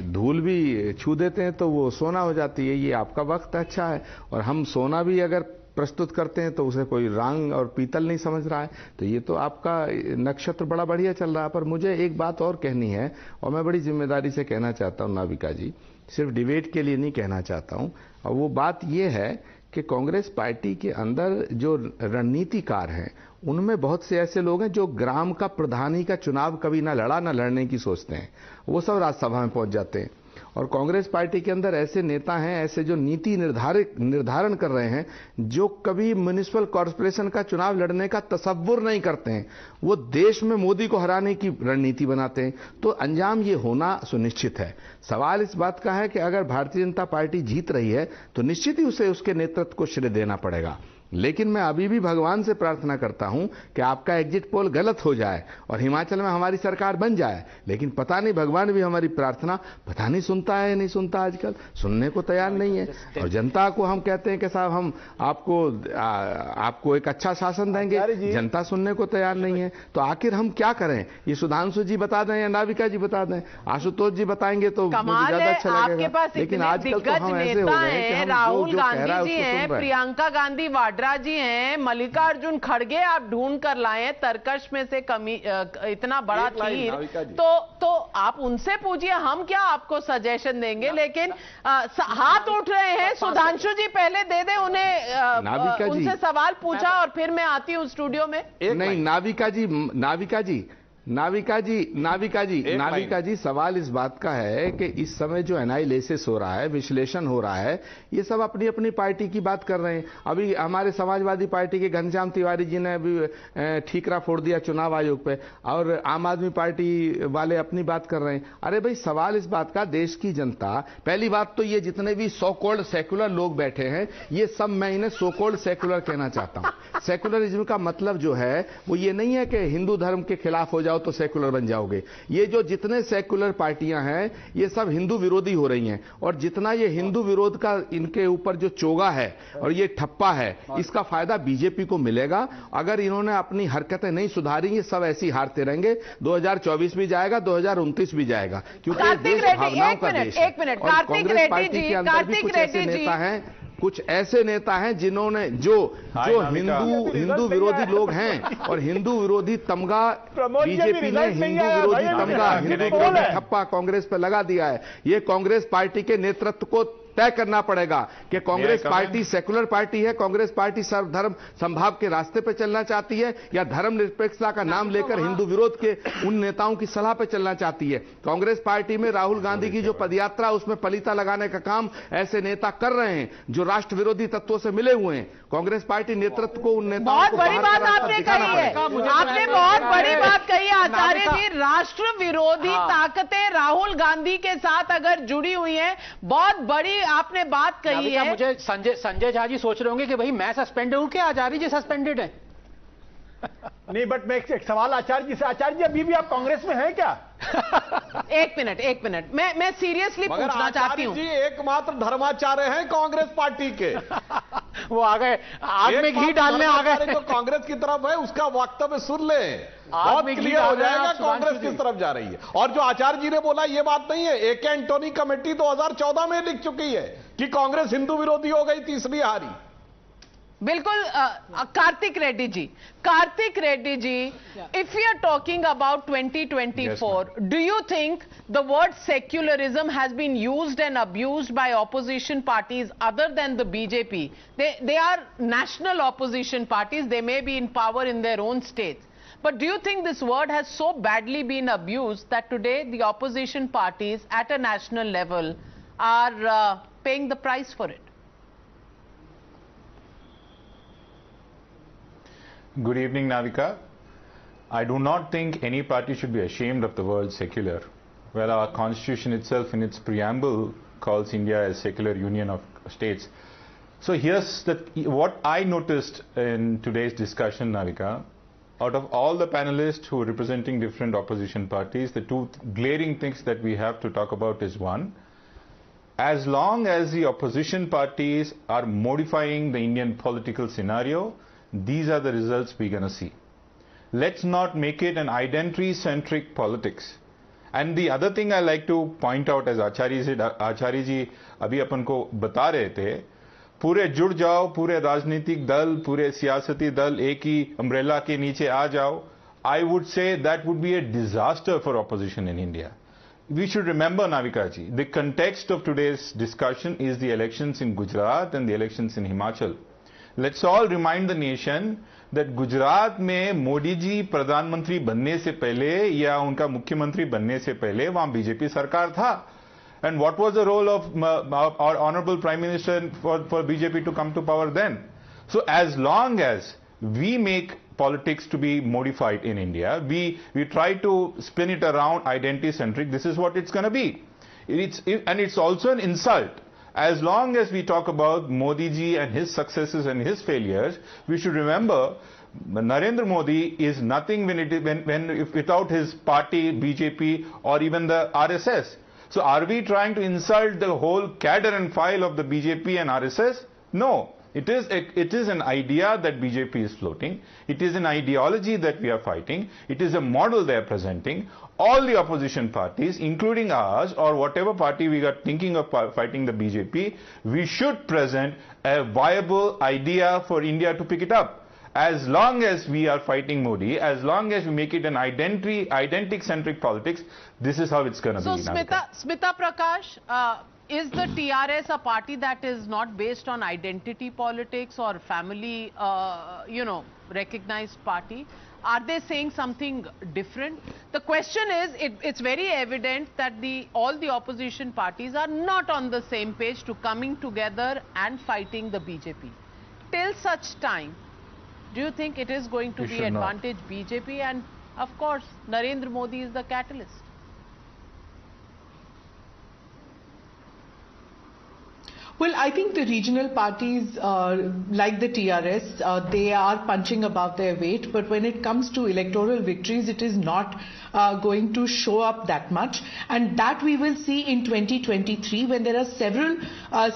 धूल भी छू देते हैं तो वो सोना हो जाती है, ये आपका वक्त अच्छा है। और हम सोना भी अगर प्रस्तुत करते हैं तो उसे कोई रंग और पीतल नहीं समझ रहा है, तो ये तो आपका नक्षत्र बड़ा बढ़िया चल रहा है। पर मुझे एक बात और कहनी है और मैं बड़ी जिम्मेदारी से कहना चाहता हूं नाविका जी, सिर्फ डिबेट के लिए नहीं कहना चाहता हूं। और वो बात ये है कि कांग्रेस पार्टी के अंदर जो रणनीतिकार हैं उनमें बहुत से ऐसे लोग हैं जो ग्राम का प्रधानी का चुनाव कभी ना लड़ा ना लड़ने की सोचते हैं, वो सब राज्यसभा में पहुंच जाते हैं। और कांग्रेस पार्टी के अंदर ऐसे नेता हैं, ऐसे जो नीति निर्धारण कर रहे हैं, जो कभी म्युनिसिपल कॉर्पोरेशन का चुनाव लड़ने का तसव्वुर नहीं करते हैं, वो देश में मोदी को हराने की रणनीति बनाते हैं। तो अंजाम ये होना सुनिश्चित है। सवाल इस बात का है कि अगर भारतीय जनता पार्टी जीत रही है तो निश्चित ही उसे उसके नेतृत्व को श्रेय देना पड़ेगा। लेकिन मैं अभी भी भगवान से प्रार्थना करता हूं कि आपका एग्जिट पोल गलत हो जाए और हिमाचल में हमारी सरकार बन जाए। लेकिन पता नहीं भगवान भी हमारी प्रार्थना पता नहीं सुनता है या नहीं सुनता, आजकल सुनने को तैयार नहीं है। और जनता को हम कहते हैं कि साहब हम आपको एक अच्छा शासन देंगे, जनता सुनने को तैयार नहीं है। तो आखिर हम क्या करें, ये सुधांशु जी बता दें या नाविका जी बता दें, आशुतोष जी बताएंगे तो मुझे ज्यादा अच्छा लगेगा। लेकिन आजकल तो हम ऐसे हो गए हैं कि हम राहुल गांधी जी हैं, प्रियंका गांधी जी हैं, मल्लिकार्जुन खड़गे आप ढूंढ कर लाए हैं, तरकश में से कमी इतना बड़ा तीर, तो आप उनसे पूछिए, हम क्या आपको सजेशन देंगे। लेकिन हाथ उठ रहे हैं, सुधांशु जी पहले दे दे उन्हें, उनसे सवाल पूछा और फिर मैं आती हूँ स्टूडियो में। नहीं नाविका जी सवाल इस बात का है कि इस समय जो एनालिसिस हो रहा है, विश्लेषण हो रहा है, ये सब अपनी अपनी पार्टी की बात कर रहे हैं। अभी हमारे समाजवादी पार्टी के घनश्याम तिवारी जी ने अभी ठीकरा फोड़ दिया चुनाव आयोग पे, और आम आदमी पार्टी वाले अपनी बात कर रहे हैं। अरे भाई सवाल इस बात का, देश की जनता, पहली बात तो ये जितने भी सो कॉल्ड सेकुलर लोग बैठे हैं, ये सब मैं इन्हें सो कॉल्ड सेकुलर कहना चाहता हूं। सेकुलरिज्म का मतलब जो है वो ये नहीं है कि हिंदू धर्म के खिलाफ हो जाओ तो सेकुलर बन जाओगे। ये जो जितने सेकुलर पार्टियां हैं ये सब हिंदू विरोधी हो रही हैं, और जितना ये हिंदू विरोध का इनके ऊपर जो चोगा है और ये ठप्पा है, इसका फायदा बीजेपी को मिलेगा। अगर इन्होंने अपनी हरकतें नहीं सुधारी, ये सब ऐसी हारते रहेंगे। 2024 भी जाएगा, 2029 भी जाएगा, क्योंकि देश भावनाओं का देश है। और कांग्रेस पार्टी के अंदर भी कुछ ऐसे नेता हैं, कुछ ऐसे नेता हैं जिन्होंने जो हिंदू विरोधी लोग हैं, और हिंदू विरोधी तमगा बीजेपी ने हिंदू विरोधी तमगा, हिंदू विरोधी ठप्पा कांग्रेस पर लगा दिया है। ये कांग्रेस पार्टी के नेतृत्व को तय करना पड़ेगा कि कांग्रेस पार्टी सेकुलर पार्टी है, कांग्रेस पार्टी सर्वधर्म संभाव के रास्ते पर चलना चाहती है, या धर्मनिरपेक्षता का नाम लेकर हिंदू विरोध के उन नेताओं की सलाह पर चलना चाहती है। कांग्रेस पार्टी में राहुल गांधी की जो पदयात्रा, उसमें पलीता लगाने का काम ऐसे नेता कर रहे हैं जो राष्ट्र विरोधी तत्वों से मिले हुए हैं। कांग्रेस पार्टी नेतृत्व को उन नेताओं बहुत बड़ी बात आपने कही है, आपने बहुत बड़ी बात कही आचार्य जी। राष्ट्र विरोधी ताकतें राहुल गांधी के साथ अगर जुड़ी हुई हैं, बहुत बड़ी आपने बात कही है। मुझे संजय झा जी सोच रहे होंगे कि भाई मैं सस्पेंडेड हूं क्या, आचार्य जी सस्पेंडेड है? नहीं, बट मैं एक सवाल आचार्य जी से, आचार्य जी अभी भी आप कांग्रेस में हैं क्या? एक मिनट, मैं सीरियसली पूछना चाहती हूँ। जी एकमात्र धर्माचार्य हैं कांग्रेस पार्टी के। वो आ गए, आग में घी डालने आ गए। जो कांग्रेस की तरफ है उसका वक्तव्य सुन ले, बहुत क्लियर हो जाएगा कांग्रेस किस तरफ जा रही है। और जो आचार्य जी ने बोला ये बात नहीं है, ए के एंटोनी कमेटी 2014 में लिख चुकी है कि कांग्रेस हिंदू विरोधी हो गई, तीसरी हारी। बिल्कुल। Kartik Reddy ji, if we are talking about 2024, do you think the word secularism has been used and abused by opposition parties other than the BJP? They are national opposition parties. They may be in power in their own states. But do you think this word has so badly been abused that today the opposition parties at a national level are paying the price for it? Good evening, Navika. I do not think any party should be ashamed of the word secular, where our constitution itself in its preamble calls India a secular union of states. So here's what I noticed in today's discussion, Navika. Out of all the panelists who are representing different opposition parties, the two glaring things that we have to talk about is one, as long as the opposition parties are modifying the Indian political scenario, these are the results we're going to see. Let's not make it an identity-centric politics. And the other thing I like to point out, as Acharya ji अभी अपन को बता रहे थे, पूरे जुड़ जाओ, पूरे राजनीतिक दल, पूरे सियासती दल एक ही अम्ब्रेला के नीचे आ जाओ. I would say that would be a disaster for opposition in India. We should remember, Navika ji, the context of today's discussion is the elections in Gujarat and the elections in Himachal. Let's all remind the nation that Gujarat में मोदी जी प्रधानमंत्री बनने से पहले या उनका मुख्यमंत्री बनने से पहले वहां बीजेपी सरकार था. And what was the role of our honorable Prime Minister for BJP to come to power then? So as long as we make politics to be modified in India, we try to spin it around identity-centric, this is what it's going to be. And it's also an insult. As long as we talk about Modi ji and his successes and his failures, we should remember Narendra Modi is nothing without his party, BJP, or even the RSS. So are we trying to insult the whole cadre and file of the BJP and RSS? No. It is an idea that BJP is floating. It is an ideology that we are fighting. It is a model they are presenting. All the opposition parties, including ours or whatever party we are thinking of fighting the BJP, we should present a viable idea for India to pick it up. As long as we are fighting Modi, as long as we make it an identity-centric politics, this is how it's going to be. So, Smita Prakash, is the TRS a party that is not based on identity politics or family, recognized party? Are they saying something different? The question is, it's very evident that all the opposition parties are not on the same page to coming together and fighting the BJP. Till such time, do you think it is going to be advantage BJP? And of course, Narendra Modi is the catalyst. Well, I think the regional parties like the TRS, they are punching above their weight. But when it comes to electoral victories, it is not going to show up that much. And that we will see in 2023 when there are several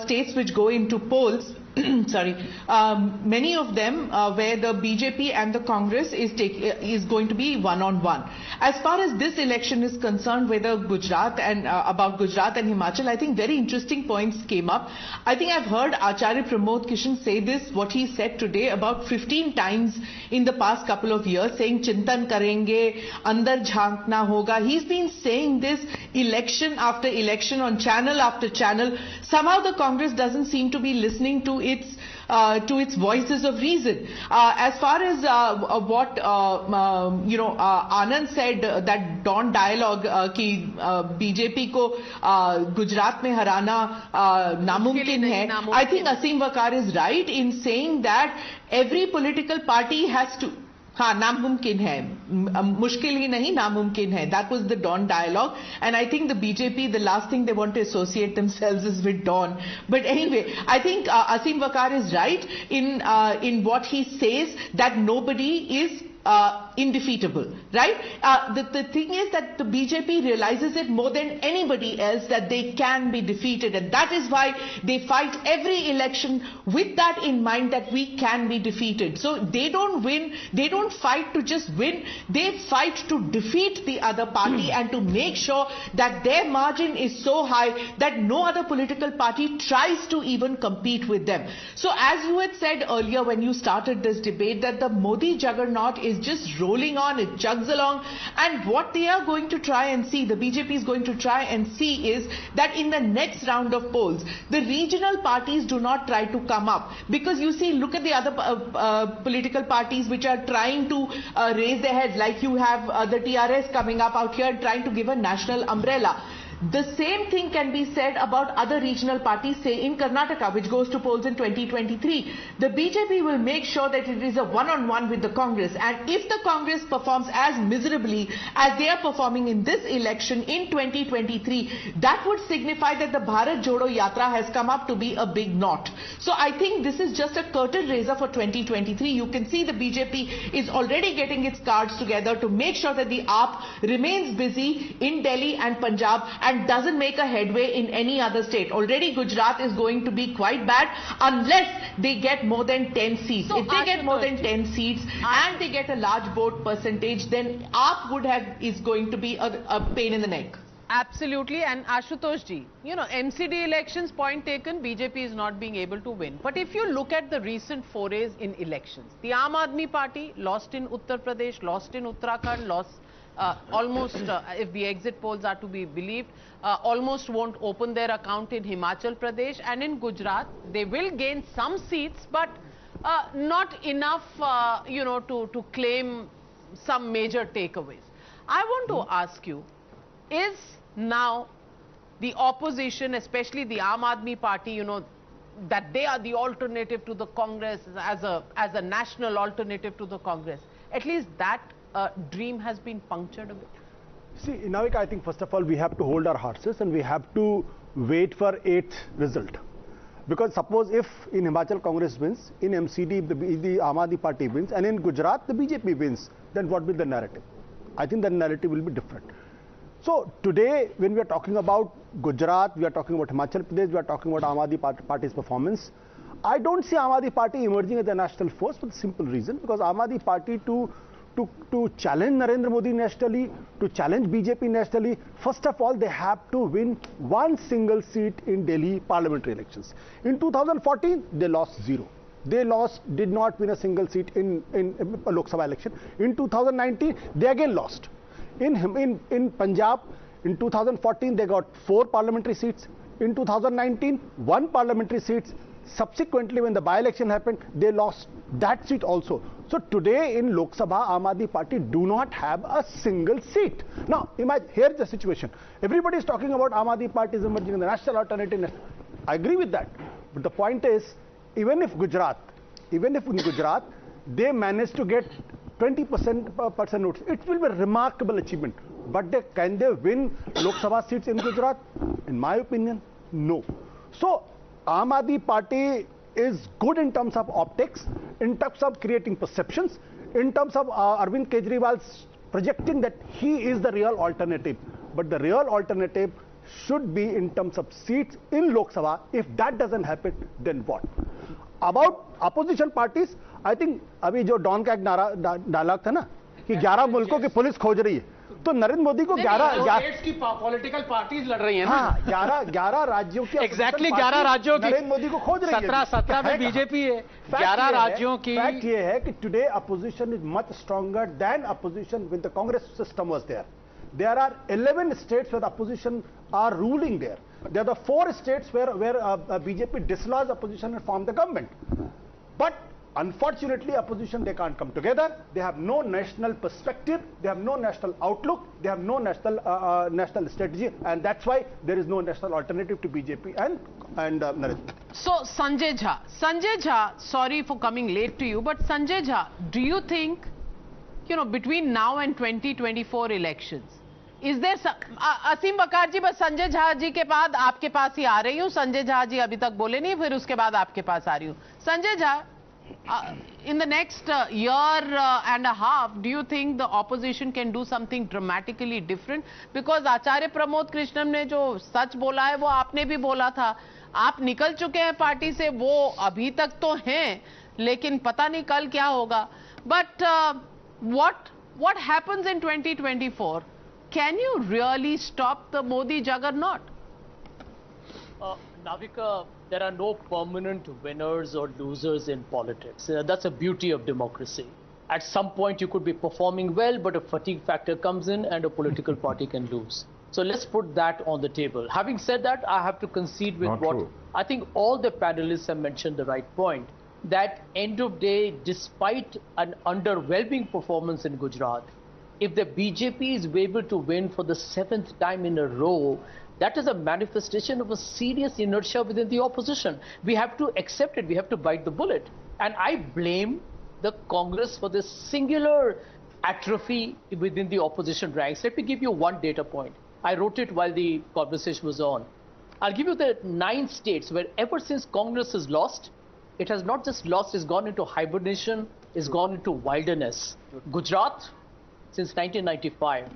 states which go into polls. Many of them where the BJP and the Congress is going to be one-on-one. As far as this election is concerned, whether Gujarat and about Gujarat and Himachal, I think very interesting points came up. I think I've heard Acharya Pramod Kishan say this, what he said today, about 15 times in the past couple of years, saying Chintan karenge, andar jhankna hoga. He's been saying this election after election on channel after channel. Somehow the Congress doesn't seem to be listening to its voices of reason. As far as what Anand said, that dawn dialogue ki BJP ko Gujarat mein harana namumkin hai. I think Asim Wakar is right in saying that every political party has to हाँ, नामुमकिन है, मुश्किल ही नहीं, नामुमकिन है. That was the Dawn dialogue, and I think the BJP, the last thing they want to associate themselves is with Dawn. But anyway, I think Asim Waqar is right in what he says, that nobody is indefeatable, right? The thing is that the BJP realizes it more than anybody else that they can be defeated, and that is why they fight every election with that in mind, that we can be defeated. So they don't win, they don't fight to just win, they fight to defeat the other party and to make sure that their margin is so high that no other political party tries to even compete with them. So as you had said earlier when you started this debate, that the Modi juggernaut is just rolling on, it chugs along, and what they are going to try and see, the BJP is going to try and see, is that in the next round of polls, the regional parties do not try to come up, because you see, look at the other political parties which are trying to raise their heads, like you have the TRS coming up out here trying to give a national umbrella. The same thing can be said about other regional parties, say in Karnataka, which goes to polls in 2023. The BJP will make sure that it is a one-on-one with the Congress, and if the Congress performs as miserably as they are performing in this election in 2023, that would signify that the Bharat Jodo Yatra has come up to be a big knot. So I think this is just a curtain raiser for 2023. You can see the BJP is already getting its cards together to make sure that the AAP remains busy in Delhi and Punjab and doesn't make a headway in any other state. Already Gujarat is going to be quite bad unless they get more than 10 seats. So if they get more than 10 seats and they get a large vote percentage, then AAP is going to be a pain in the neck. Absolutely. And Ashutosh ji, you know, MCD elections, point taken, BJP is not being able to win. But if you look at the recent forays in elections, the Aam Aadmi Party lost in Uttar Pradesh, lost in Uttarakhand, lost almost, if the exit polls are to be believed, almost won't open their account in Himachal Pradesh, and in Gujarat they will gain some seats, but not enough, you know, to claim some major takeaways. I want to ask you, is now the opposition, especially the Aam Aadmi Party, you know, that they are the alternative to the Congress, as a national alternative to the Congress, at least that dream has been punctured a bit? See, Navika, I think first of all we have to hold our horses and we have to wait for 8th result. Because suppose if in Himachal Congress wins, in MCD the Aam Aadmi Party wins, and in Gujarat the BJP wins, then what will be the narrative? I think the narrative will be different. So today when we are talking about Gujarat, we are talking about Himachal Pradesh, we are talking about Aam Aadmi Party's performance. I don't see Aam Aadmi Party emerging as a national force for the simple reason, because Aam Aadmi Party to challenge Narendra Modi nationally, to challenge BJP nationally, first of all, they have to win one single seat in Delhi parliamentary elections. In 2014, they lost 0. They did not win a single seat in a Lok Sabha election. In 2019, they again lost. In Punjab, in 2014, they got 4 parliamentary seats. In 2019, 1 parliamentary seat. Subsequently, when the by-election happened, they lost that seat also. So today in Lok Sabha, Aam Aadmi Party do not have a single seat. Now, imagine, here's the situation. Everybody is talking about Aam Aadmi Party is emerging in the national alternative. I agree with that. But the point is, even if in Gujarat, they manage to get 20% votes, it will be a remarkable achievement. But can they win Lok Sabha seats in Gujarat? In my opinion, no. So, Aam Aadmi Party is good in terms of optics, in terms of creating perceptions, in terms of Arvind Kejriwal's projecting that he is the real alternative. But the real alternative should be in terms of seats in Lok Sabha. If that doesn't happen, then what? About opposition parties, I think अभी जो don का एक dialogue था ना कि 11 मुल्कों की police खोज रही है, तो नरेंद्र मोदी को 11 की पॉलिटिकल पार्टीज लड़ रही हैं ना। हाँ, 11 राज्यों की एग्जैक्टली 11 राज्यों की नरेंद्र मोदी को खोज रही है। 17 में बीजेपी है, 11 राज्यों की। फैक्ट ये है कि today opposition is much stronger than opposition when the Congress system was there. There are 11 states where the opposition are ruling there. There are the 4 states where BJP dislodged opposition and formed the government. But unfortunately, opposition, they can't come together. They have no national perspective. They have no national outlook. They have no national strategy, and that's why there is no national alternative to BJP and Narendra. So Sanjay Jha, sorry for coming late to you, but Sanjay Jha, do you think between now and 2024 elections, is there असीम वकार जी, बस संजय झा जी के बाद आपके पास ही आ रही हूँ. संजय झा जी अभी तक बोले नहीं, फिर उसके बाद आपके पास आ रही हूँ. Sanjay Jha, in the next year and a half, do you think the opposition can do something dramatically different? Because Acharya Pramod Krishnan ने जो सच बोला है वो आपने भी बोला था. आप निकल चुके हैं पार्टी से, वो अभी तक तो हैं, लेकिन पता नहीं कल क्या होगा. But what happens in 2024? Can you really stop the Modi juggernaut? Navika, there are no permanent winners or losers in politics. That's the beauty of democracy. At some point you could be performing well, but a fatigue factor comes in and a political party can lose. So let's put that on the table. Having said that, I have to concede with I think all the panelists have mentioned the right point, that end of day, despite an underwhelming performance in Gujarat, if the BJP is able to win for the 7th time in a row, that is a manifestation of a serious inertia within the opposition. We have to accept it. We have to bite the bullet. And I blame the Congress for this singular atrophy within the opposition ranks. Let me give you one data point. I wrote it while the conversation was on. I'll give you the 9 states where ever since Congress has lost, it has not just lost, it's gone into hibernation, it's gone into wilderness. Gujarat, since 1995.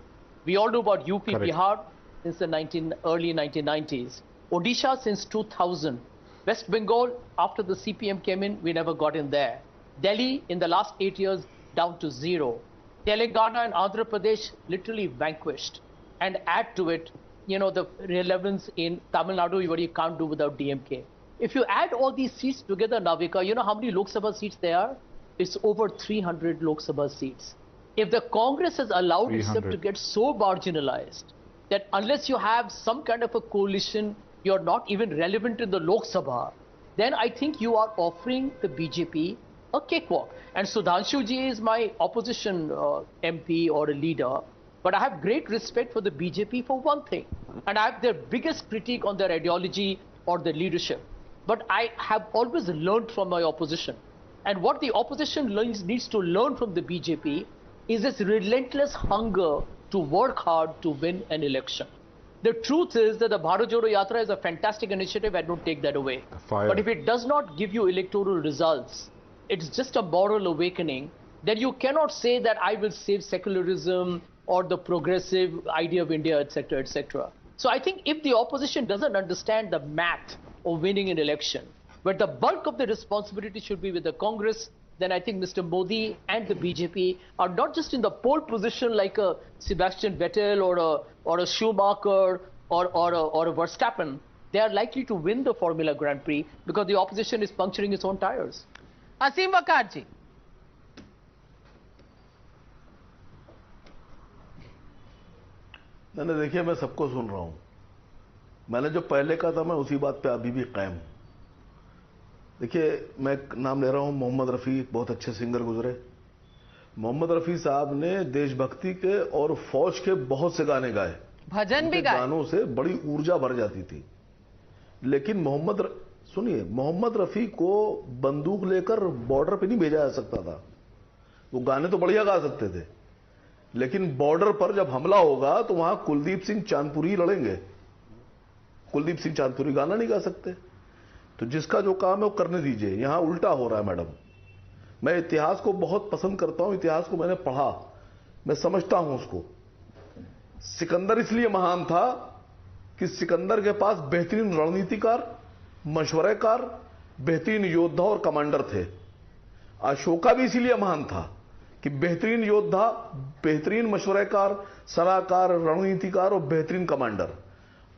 We all know about UP, Bihar, since the early 1990s. Odisha since 2000. West Bengal, after the CPM came in, we never got in there. Delhi, in the last 8 years, down to 0. Telangana and Andhra Pradesh literally vanquished. And add to it, the relevance in Tamil Nadu, what you can't do without DMK. If you add all these seats together, Navika, you know how many Lok Sabha seats there are? It's over 300 Lok Sabha seats. If the Congress has allowed itself to get so marginalized that unless you have some kind of a coalition, you're not even relevant in the Lok Sabha, then I think you are offering the BJP a cakewalk. And Sudhanshu ji is my opposition MP or a leader, but I have great respect for the BJP for one thing. And I have their biggest critique on their ideology or their leadership. But I have always learned from my opposition. And what the opposition needs to learn from the BJP is this relentless hunger to work hard to win an election. The truth is that the Bharat Jodo Yatra is a fantastic initiative. I don't take that away. But if it does not give you electoral results, it's just a moral awakening, then you cannot say that I will save secularism or the progressive idea of India, etc., etc. So I think if the opposition doesn't understand the math of winning an election, but the bulk of the responsibility should be with the Congress, then I think Mr. Modi and the BJP are not just in the pole position like a Sebastian Vettel or a Schumacher or a Verstappen. They are likely to win the Formula Grand Prix because the opposition is puncturing its own tires. Asim Vakar ji. मैंने देखिए, मैं सबको सुन रहा हूं. मैंने जो पहले कहा था, मैं उसी बात पे अभी भी कायम हूं. देखिए, मैं नाम ले रहा हूं मोहम्मद रफ़ी, बहुत अच्छे सिंगर गुजरे. मोहम्मद रफ़ी साहब ने देशभक्ति के और फौज के बहुत से गाने गाए, भजन भी गाए. गानों से बड़ी ऊर्जा भर जाती थी. लेकिन सुनिए, मोहम्मद रफ़ी को बंदूक लेकर बॉर्डर पे नहीं भेजा जा सकता था. वो गाने तो बढ़िया गा सकते थे, लेकिन बॉर्डर पर जब हमला होगा तो वहां कुलदीप सिंह चांदपुरी लड़ेंगे. कुलदीप सिंह चांदपुरी गाना नहीं गा सकते. तो जिसका जो काम है वो करने दीजिए. यहां उल्टा हो रहा है मैडम. मैं इतिहास को बहुत पसंद करता हूं, इतिहास को मैंने पढ़ा, मैं समझता हूं उसको. सिकंदर इसलिए महान था कि सिकंदर के पास बेहतरीन रणनीतिकार, मशवरेकार, बेहतरीन योद्धा और कमांडर थे. अशोका भी इसीलिए महान था कि बेहतरीन योद्धा, बेहतरीन मशवरेकार, सलाहकार, रणनीतिकार और बेहतरीन कमांडर.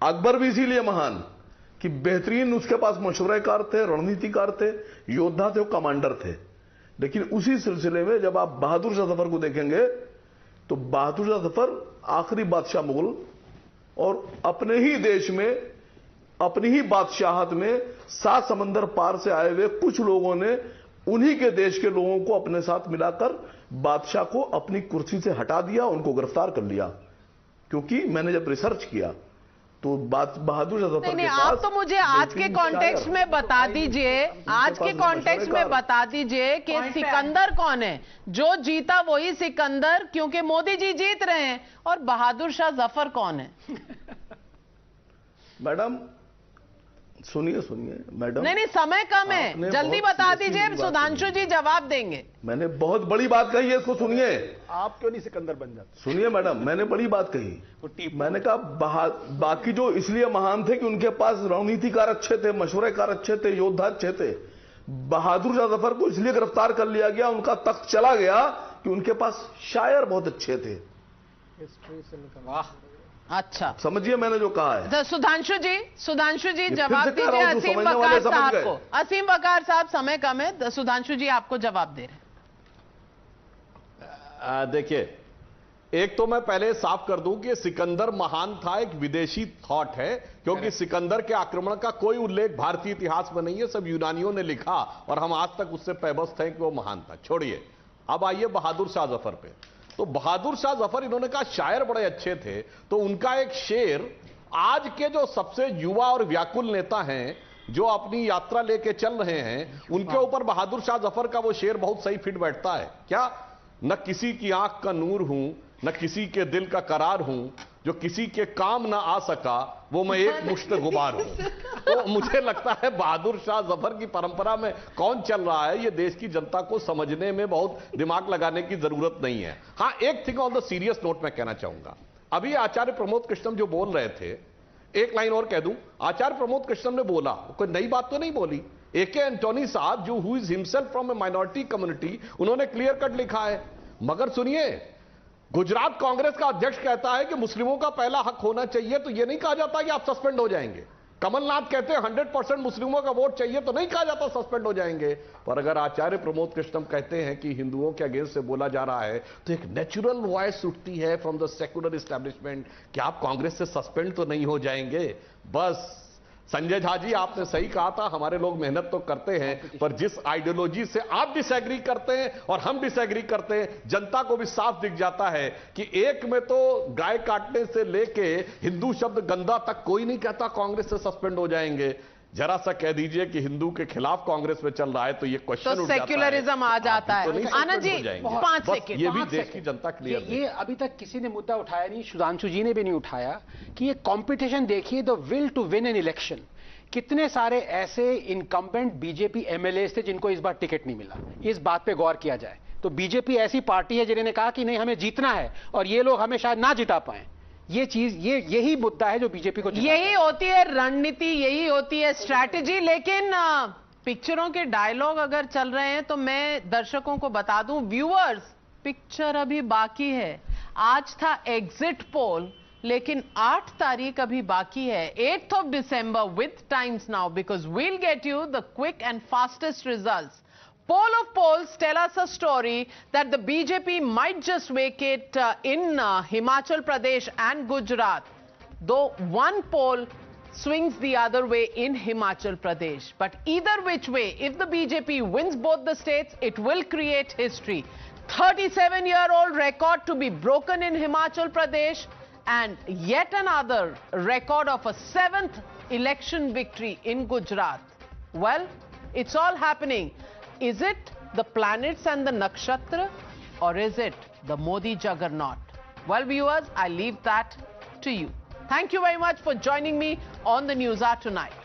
अकबर भी इसीलिए महान कि बेहतरीन उसके पास मशवरेकार थे, रणनीतिकार थे, योद्धा थे, कमांडर थे. लेकिन उसी सिलसिले में जब आप बहादुर शाह जफर को देखेंगे तो बहादुर शाह जफर आखिरी बादशाह मुगल और अपने ही देश में, अपनी ही बादशाहत में 7 समंदर पार से आए हुए कुछ लोगों ने उन्हीं के देश के लोगों को अपने साथ मिलाकर बादशाह को अपनी कुर्सी से हटा दिया, उनको गिरफ्तार कर लिया. क्योंकि मैंने जब रिसर्च किया तो बात बहादुर शाह जफर नहीं, के आप पास तो मुझे आज के कॉन्टेक्स्ट में बता दीजिए, आज के कॉन्टेक्स्ट में बता दीजिए कि सिकंदर कौन है? जो जीता वही सिकंदर, क्योंकि मोदी जी जीत रहे हैं, और बहादुर शाह जफर कौन है? मैडम सुनिए मैडम, नहीं, समय कम है, जल्दी बता दीजिए, सुधांशु जी जवाब देंगे। मैंने बहुत बड़ी बात कही है, इसको सुनिए। आप क्यों नहीं सिकंदर बन जाते? सुनिए मैडम, मैंने बड़ी बात कही। मैंने कहा बाकी जो इसलिए महान थे कि उनके पास रणनीतिकार अच्छे थे, मशवरेकार अच्छे थे, योद्धा अच्छे थे। बहादुर शाह जफर को इसलिए गिरफ्तार कर लिया गया, उनका तख्त चला गया कि उनके पास शायर बहुत अच्छे थे। वाह, अच्छा, समझिए मैंने जो कहा है। सुधांशु जी जवाब दीजिए असीम वकार साहब को। असीम वकार साहब, समय कम है, सुधांशु जी आपको जवाब दे रहे हैं। देखिए, एक तो मैं पहले साफ कर दूं कि सिकंदर महान था एक विदेशी थॉट है, क्योंकि सिकंदर के आक्रमण का कोई उल्लेख भारतीय इतिहास में नहीं है, सब यूनानियों ने लिखा और हम आज तक उससे पैबस्त हैं कि वो महान था। छोड़िए, अब आइए बहादुर शाह जफर पे। तो बहादुर शाह जफर, इन्होंने कहा शायर बड़े अच्छे थे, तो उनका एक शेर आज के जो सबसे युवा और व्याकुल नेता हैं, जो अपनी यात्रा लेके चल रहे हैं, उनके ऊपर बहादुर शाह जफर का वो शेर बहुत सही फिट बैठता है। क्या? न किसी की आंख का नूर हूं, न किसी के दिल का करार हूं, जो किसी के काम ना आ सका वो मैं एक मुश्त गुबार हूं। तो मुझे लगता है बहादुर शाह जफर की परंपरा में कौन चल रहा है, ये देश की जनता को समझने में बहुत दिमाग लगाने की जरूरत नहीं है। हां, एक thing on the serious note मैं कहना चाहूंगा। अभी आचार्य प्रमोद कृष्णम जो बोल रहे थे, एक लाइन और कह दूं, आचार्य प्रमोद कृष्णम ने बोला, कोई नई बात तो नहीं बोली। ए.के. एंटोनी साहब, जो who is himself from A minority community, उन्होंने क्लियर कट लिखा है। मगर सुनिए, गुजरात कांग्रेस का अध्यक्ष कहता है कि मुस्लिमों का पहला हक होना चाहिए, तो यह नहीं कहा जाता कि आप सस्पेंड हो जाएंगे। कमलनाथ कहते हैं 100% मुस्लिमों का वोट चाहिए, तो नहीं कहा जाता सस्पेंड हो जाएंगे। पर अगर आचार्य प्रमोद कृष्णम कहते हैं कि हिंदुओं के अगेंस्ट से बोला जा रहा है, तो एक नेचुरल वॉइस उठती है फ्रॉम द सेक्युलर एस्टैब्लिशमेंट कि आप कांग्रेस से सस्पेंड तो नहीं हो जाएंगे। बस संजय झा जी, आपने सही कहा था, हमारे लोग मेहनत तो करते हैं, पर जिस आइडियोलॉजी से आप डिसएग्री करते हैं और हम डिसएग्री करते हैं, जनता को भी साफ दिख जाता है कि एक में तो गाय काटने से लेके हिंदू शब्द गंदा तक कोई नहीं कहता कांग्रेस से सस्पेंड हो जाएंगे। जरा सा कह दीजिए कि हिंदू के खिलाफ कांग्रेस में चल रहा है, तो ये क्वेश्चन तो सेक्युलरिज्म आ जाता है। आनंद जी, 5 सेकंड, ये भी देश की जनता क्लियर ये अभी तक किसी ने मुद्दा उठाया नहीं, सुधांशु जी ने भी नहीं उठाया कि ये कंपटीशन देखिए, the will to win an election. कितने सारे ऐसे इनकम्बेंट बीजेपी एमएलएस थे जिनको इस बार टिकट नहीं मिला। इस बात पे गौर किया जाए तो बीजेपी ऐसी पार्टी है जिन्होंने कहा कि नहीं, हमें जीतना है, और ये लोग हमें शायद ना जिता पाए। ये चीज, यही मुद्दा है जो बीजेपी को, यही होती है रणनीति, यही होती है स्ट्रैटेजी। लेकिन पिक्चरों के डायलॉग अगर चल रहे हैं तो मैं दर्शकों को बता दूं, व्यूअर्स, पिक्चर अभी बाकी है। आज था एग्जिट पोल, लेकिन 8 तारीख अभी बाकी है, 8th of December with times now, because we'll get you the quick and fastest results. Poll of polls tell us a story that the BJP might just vacate in Himachal Pradesh and Gujarat, though one poll swings the other way in Himachal Pradesh. But either which way, if the BJP wins both the states, it will create history. 37-year-old record to be broken in Himachal Pradesh, and yet another record of a 7th election victory in Gujarat. Well, it's all happening. Is it the planets and the nakshatra, or is it the Modi juggernaut? Well, viewers, I leave that to you. Thank you very much for joining me on the News Hour tonight.